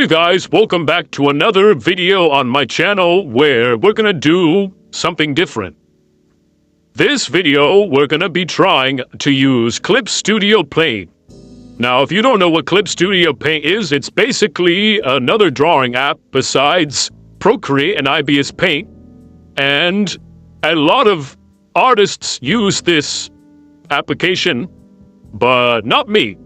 Hey guys, welcome back to another video on my channel where we're gonna do something different. This video, we're gonna be trying to use Clip Studio Paint. Now, if you don't know what Clip Studio Paint is, it's basically another drawing app besides Procreate and IBS Paint. And a lot of artists use this application, but not me.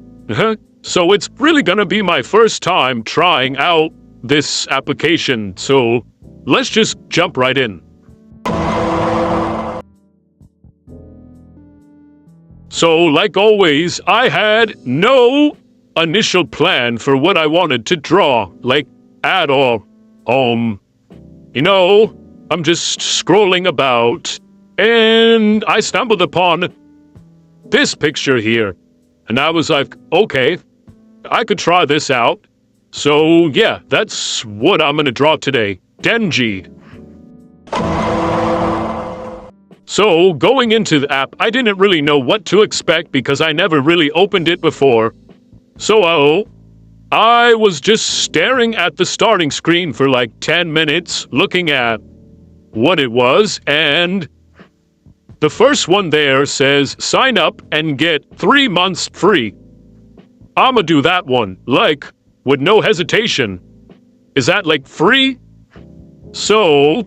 So it's really gonna be my first time trying out this application, so let's just jump right in. So, like always, I had no initial plan for what I wanted to draw, like, at all. I'm just scrolling about, and I stumbled upon this picture here, and I was like, okay, I could try this out. So, yeah, that's what I'm gonna draw today. Denji. So, going into the app, I didn't really know what to expect because I never really opened it before. So, I was just staring at the starting screen for like 10 minutes, looking at what it was, and the first one there says, sign up and get 3 months free. I'ma do that one, like, with no hesitation. Is that, like, free? So,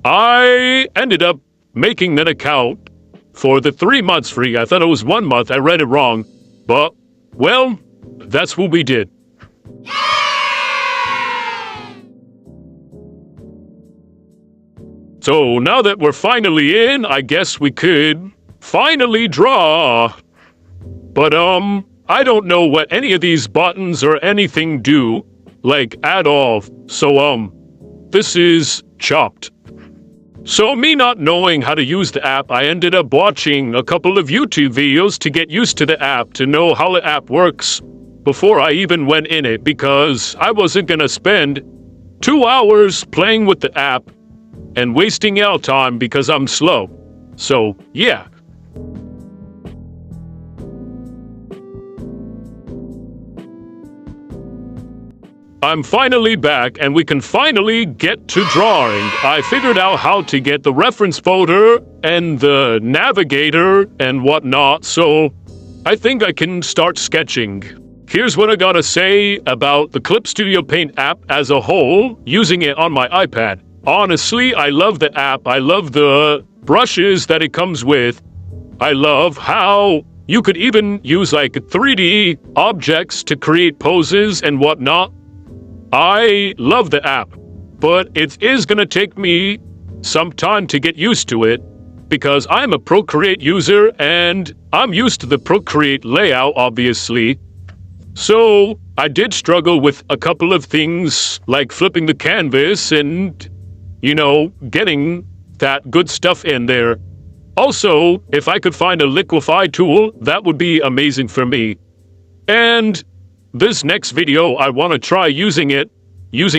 I ended up making an account for the 3 months free. I thought it was 1 month, I read it wrong. But, well, that's what we did. So, now that we're finally in, I guess we could finally draw. But, I don't know what any of these buttons or anything do, like, at all. So, this is chopped. So, me not knowing how to use the app, I ended up watching a couple of YouTube videos to get used to the app, to know how the app works, before I even went in it, because I wasn't gonna spend 2 hours playing with the app and wasting out time because I'm slow. So, yeah. I'm finally back, and we can finally get to drawing. I figured out how to get the reference folder and the navigator and whatnot, so I think I can start sketching. Here's what I gotta say about the Clip Studio Paint app as a whole, using it on my iPad. Honestly, I love the app. I love the brushes that it comes with. I love how you could even use like 3D objects to create poses and whatnot. I love the app, but it is gonna take me some time to get used to it because I'm a Procreate user and I'm used to the Procreate layout, obviously. So I did struggle with a couple of things like flipping the canvas and, getting that good stuff in there. Also, if I could find a liquify tool, that would be amazing for me. And this next video, I want to try using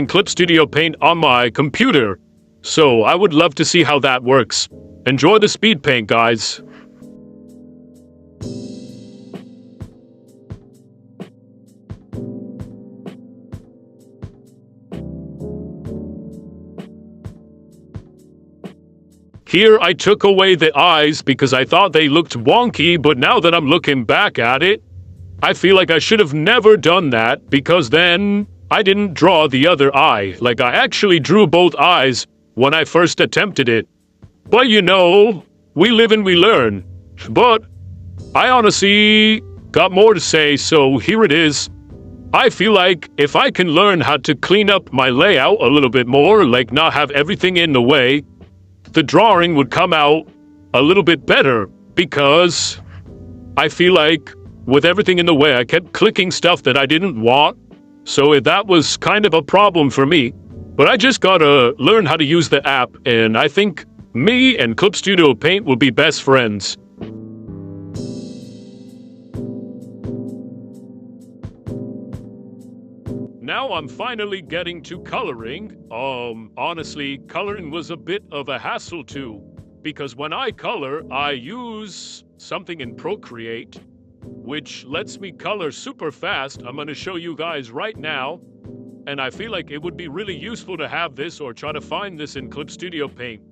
Clip Studio Paint on my computer. So I would love to see how that works. Enjoy the speed paint, guys. Here I took away the eyes because I thought they looked wonky, but now that I'm looking back at it, I feel like I should have never done that because then I didn't draw the other eye. Like, I actually drew both eyes when I first attempted it. But we live and we learn. But I honestly got more to say, so here it is. I feel like if I can learn how to clean up my layout a little bit more, like not have everything in the way, the drawing would come out a little bit better because I feel like with everything in the way, I kept clicking stuff that I didn't want, so that was kind of a problem for me. But I just gotta learn how to use the app, and I think me and Clip Studio Paint will be best friends. Now I'm finally getting to coloring. Honestly, coloring was a bit of a hassle too, because when I color, I use something in Procreate, which lets me color super fast. I'm gonna show you guys right now. and I feel like it would be really useful to have this or try to find this in Clip Studio Paint,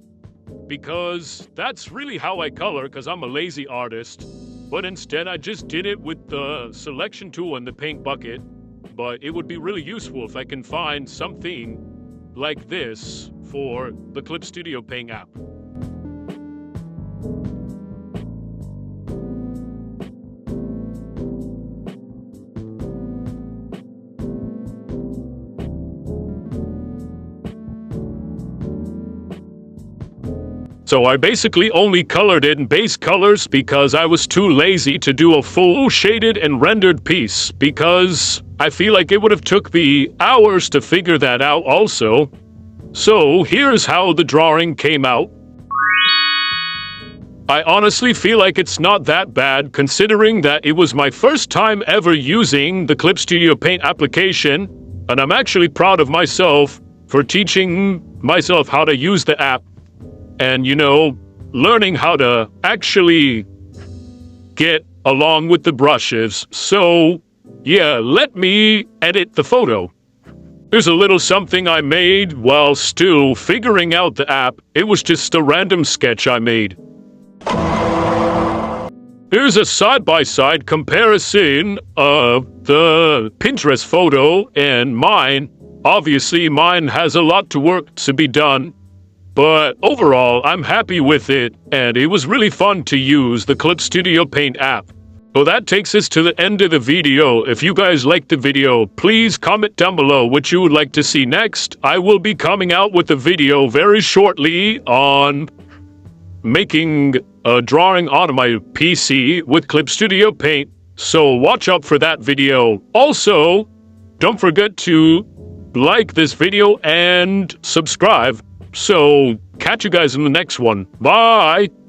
because that's really how I color, because I'm a lazy artist. But instead I just did it with the selection tool and the paint bucket. But it would be really useful if I can find something like this for the Clip Studio Paint app. So I basically only colored it in base colors because I was too lazy to do a full shaded and rendered piece, because I feel like it would have took me hours to figure that out also. So here's how the drawing came out. I honestly feel like it's not that bad, considering that it was my first time ever using the Clip Studio Paint application, and I'm actually proud of myself for teaching myself how to use the app. And, you know, learning how to actually get along with the brushes. So, yeah, let me edit the photo. Here's a little something I made while still figuring out the app. It was just a random sketch I made. Here's a side-by-side comparison of the Pinterest photo and mine. Obviously, mine has a lot to work to be done. But overall, I'm happy with it, and it was really fun to use the Clip Studio Paint app. So that takes us to the end of the video. If you guys liked the video, please comment down below what you would like to see next. I will be coming out with a video very shortly on making a drawing on my PC with Clip Studio Paint, so watch out for that video. Also, don't forget to like this video and subscribe. So, catch you guys in the next one. Bye!